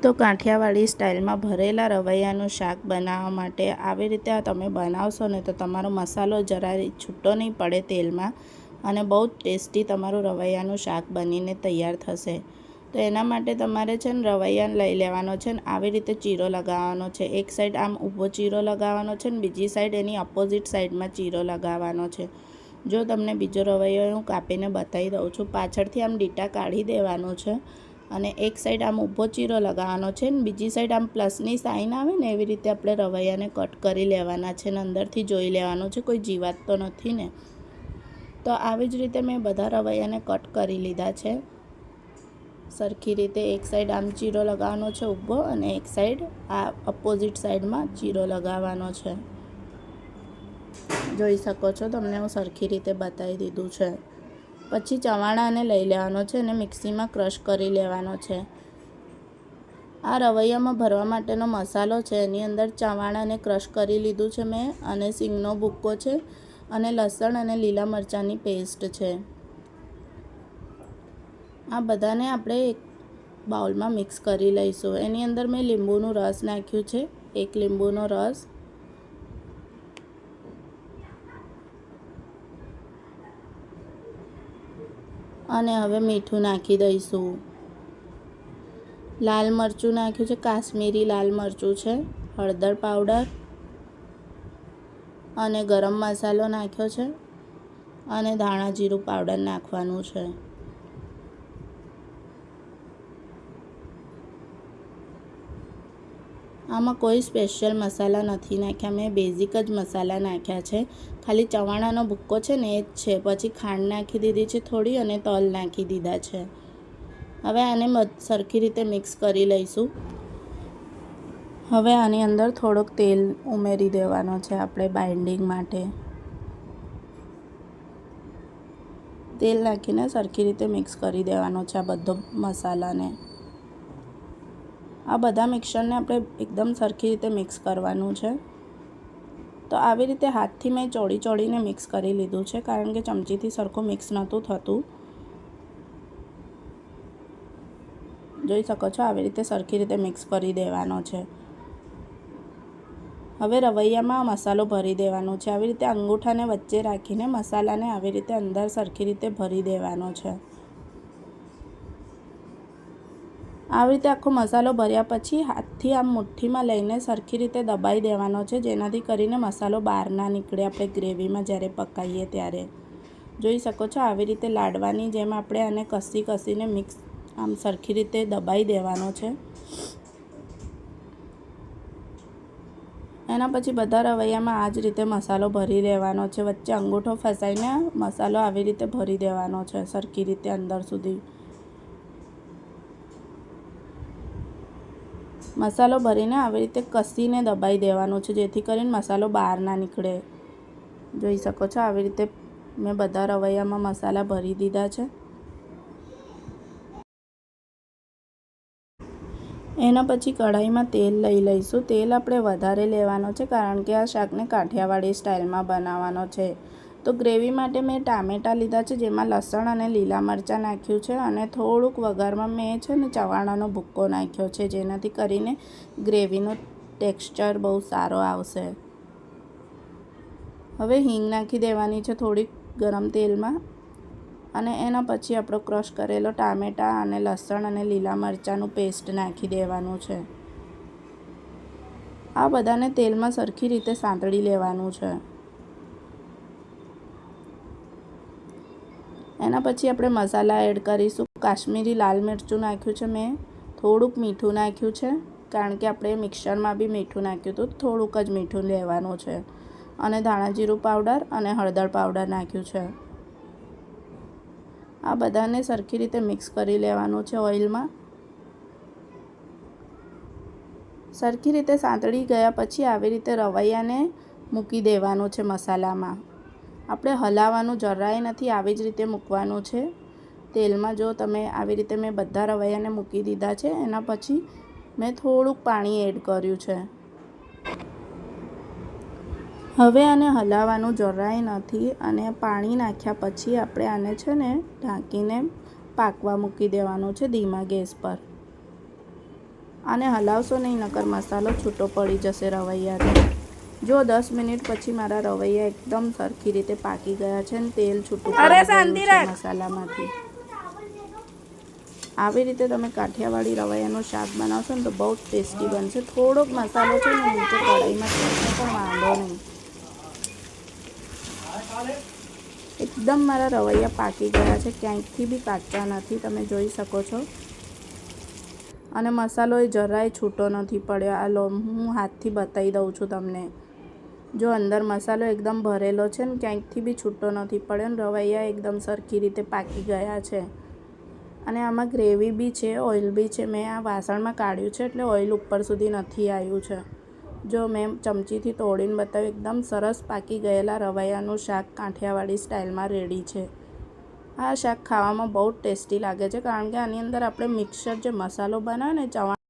તો કાઠિયાવાડી સ્ટાઇલમાં ભરેલા રવૈયાનું શાક બનાવવા માટે આવી રીતે તમે બનાવશો ને તો તમારો મસાલો જરાય છૂટો નહીં પડે તેલમાં અને બહુ જ ટેસ્ટી તમારું રવૈયાનું શાક બનીને તૈયાર થશે। તો એના માટે તમારે છે ને રવૈયા લઈ લેવાનો છે ને આવી રીતે ચીરો લગાવવાનો છે। એક સાઈડ આમ ઊભો ચીરો લગાવવાનો છે ને બીજી સાઈડ એની અપોઝિટ સાઈડમાં ચીરો લગાવવાનો છે। જો તમને બીજો રવૈયો હું કાપીને બતાવી દઉં છું। પાછળથી આમ ડીટા કાઢી દેવાનું છે અને એક સાઈડ આમ ઊભો ચીરો લગાવવાનો છે ને બીજી સાઈડ આમ પ્લસની સાઈન આવે ને એવી રીતે આપણે રવૈયાને કટ કરી લેવાના છે ને અંદરથી જોઈ લેવાનું છે કોઈ જીવાત તો નથી ને। તો આવી જ રીતે મેં બધા રવૈયાને કટ કરી લીધા છે સરખી રીતે। એક સાઈડ આમ ચીરો લગાવવાનો છે ઊભો અને એક સાઈડ આ અપોઝિટ સાઈડમાં ચીરો લગાવવાનો છે। જોઈ શકો છો તમને હું સરખી રીતે બતાવી દીધું છે। પછી ચવાણાને લઈ લેવાનો છે અને મિક્સીમાં ક્રશ કરી લેવાનો છે। આ રવૈયામાં ભરવા માટેનો મસાલો છે એની અંદર ચવાણાને ક્રશ કરી લીધું છે મેં અને સિંગનો ભૂક્કો છે અને લસણ અને લીલા મરચાંની પેસ્ટ છે। આ બધાને આપણે એક બાઉલમાં મિક્સ કરી લઈશું। એની અંદર મેં લીંબુનું રસ નાખ્યું છે, એક લીંબુનો રસ, અને હવે મીઠું નાખી દઈશું। લાલ મરચું નાખ્યું છે, કાશ્મીરી લાલ મરચું છે, હળદર પાવડર અને ગરમ મસાલો નાખ્યો છે અને ધાણા જીરું પાવડર નાખવાનું છે। આમાં કોઈ સ્પેશિયલ મસાલા નથી નાખ્યા, મેં બેઝિક જ મસાલા નાખ્યા છે। ખાલી ચવાણાનો ભૂક્કો છે ને એ જ છે। પછી ખાંડ નાખી દીધી છે થોડી અને તલ નાખી દીધા છે। હવે આને સરખી રીતે મિક્સ કરી લઈશું। હવે આની અંદર થોડોક તેલ ઉમેરી દેવાનો છે આપણે બાઇન્ડિંગ માટે। તેલ નાખીને સરખી રીતે મિક્સ કરી દેવાનો છે આ બધો મસાલાને। આ બધા મિક્સરને આપણે એકદમ સરખી રીતે મિક્સ કરવાનું છે। તો આવી રીતે હાથથી મેં ચોળીને મિક્સ કરી લીધું છે કારણ કે ચમચીથી સરખું મિક્સ નહોતું થતું। જોઈ શકો છો આવી રીતે સરખી રીતે મિક્સ કરી દેવાનો છે। હવે રવૈયામાં મસાલો ભરી દેવાનો છે। આવી રીતે અંગૂઠાને વચ્ચે રાખીને મસાલાને આવી રીતે અંદર સરખી રીતે ભરી દેવાનો છે। આવી રીતે આખો મસાલો ભર્યા પછી હાથથી આમ મુઠ્ઠીમાં લઈને સરખી રીતે દબાઈ દેવાનો છે જેનાથી કરીને મસાલો બહાર ના નીકળે આપણે ગ્રેવીમાં જ્યારે પકાવીએ ત્યારે। જોઈ શકો છો આવી રીતે લાડવાની જેમ આપણે આને કસીને મિક્સ આમ સરખી રીતે દબાઈ દેવાનો છે। એના પછી બધા રવૈયામાં આ જ રીતે મસાલો ભરી દેવાનો છે। વચ્ચે અંગૂઠો ફસાઈને મસાલો આવી રીતે ભરી દેવાનો છે સરખી રીતે અંદર સુધી। મસાલો ભરીને આવી રીતે કસીને દબાઈ દેવાનો છે જેથી કરીને મસાલો બહાર ના નીકળે। જોઈ શકો છો આવી રીતે મેં બધા રવૈયામાં મસાલા ભરી દીધા છે। એના પછી કઢાઈમાં તેલ લઈ લઈશું। તેલ આપણે વધારે લેવાનો છે કારણ કે આ શાકને કાઠિયાવાડી સ્ટાઇલમાં બનાવવાનો છે। તો ગ્રેવી માટે મેં ટામેટાં લીધા છે જેમાં લસણ અને લીલા મરચાં નાખ્યું છે અને થોડુંક વઘારમાં મેં છે ને ચવાણાનો ભૂક્કો નાખ્યો છે જેનાથી કરીને ગ્રેવીનો ટેક્સચર બહુ સારો આવશે। હવે હિંગ નાખી દેવાની છે થોડીક ગરમ તેલમાં અને એના પછી આપણો ક્રશ કરેલો ટામેટાં અને લસણ અને લીલા મરચાંનું પેસ્ટ નાખી દેવાનું છે। આ બધાને તેલમાં સરખી રીતે સાંતળી લેવાનું છે। એના પછી આપણે મસાલા એડ કરીશું। કાશ્મીરી લાલ મરચું નાખ્યું છે મેં, થોડુંક મીઠું નાખ્યું છે કારણ કે આપણે મિક્સરમાં બી મીઠું નાખ્યું હતું, થોડુંક જ મીઠું લેવાનું છે અને ધાણા જીરું પાવડર અને હળદર પાવડર નાખ્યું છે। આ બધાને સરખી રીતે મિક્સ કરી લેવાનું છે ઓઇલમાં। સરખી રીતે સાંતળી ગયા પછી આવી રીતે રવૈયાને મૂકી દેવાનું છે મસાલામાં। આપણે હલાવવાનું જરાય નથી, આવી જ રીતે મૂકવાનું છે તેલમાં। જો તમે આવી રીતે મેં બધા રવૈયાને મૂકી દીધા છે। એના પછી મેં થોડુંક પાણી એડ કર્યું છે। હવે આને હલાવવાનું જરાય નથી અને પાણી નાખ્યા પછી આપણે આને છે ને ઢાંકીને પાકવા મૂકી દેવાનું છે ધીમા ગેસ પર। આને હલાવશો નહીં, નકર મસાલો છૂટો પડી જશે રવૈયાથી. જો 10 મિનિટ પછી મારા રવૈયા એકદમ સરખી રીતે પાકી ગયા છે ને તેલ છૂટું પડી ગયું છે મસાલામાંથી. આવી રીતે તમે કાઠિયાવાડી રવૈયાનું શાક બનાવશો ને તો બહુ જ ટેસ્ટી બનશે. થોડોક મસાલો છે ને નીચે કઢાઈમાં થશે પણ વાંધો નહીં. એકદમ મારા રવૈયા પાકી ગયા છે, ક્યાંયથી બી કાચા નથી, તમે જોઈ શકો છો. અને મસાલો એ જરાય છૂટો નથી પડ્યો. આ લો, હું હાથથી બતાવી દઉં છું તમને. જો અંદર મસાલો એકદમ ભરેલો છે ને ક્યાંયથી બી છૂટો નથી પડ્યો ને રવૈયા એકદમ સરખી રીતે પાકી ગયા છે. અને આમાં ગ્રેવી બી છે, ઓઇલ બી છે. મેં આ વાસણમાં કાઢ્યું છે એટલે ઓઇલ ઉપર સુધી નથી આવ્યું છે. જો મેં ચમચીથી તોડીને બતાવ્યું, એકદમ સરસ પાકી ગયેલા રવૈયાનું શાક કાઠિયાવાડી સ્ટાઇલમાં રેડી છે. આ શાક ખાવામાં બહુ ટેસ્ટી લાગે છે, કારણ કે આની અંદર આપણે મિક્સર જે મસાલો બનાવે ને ચવાણું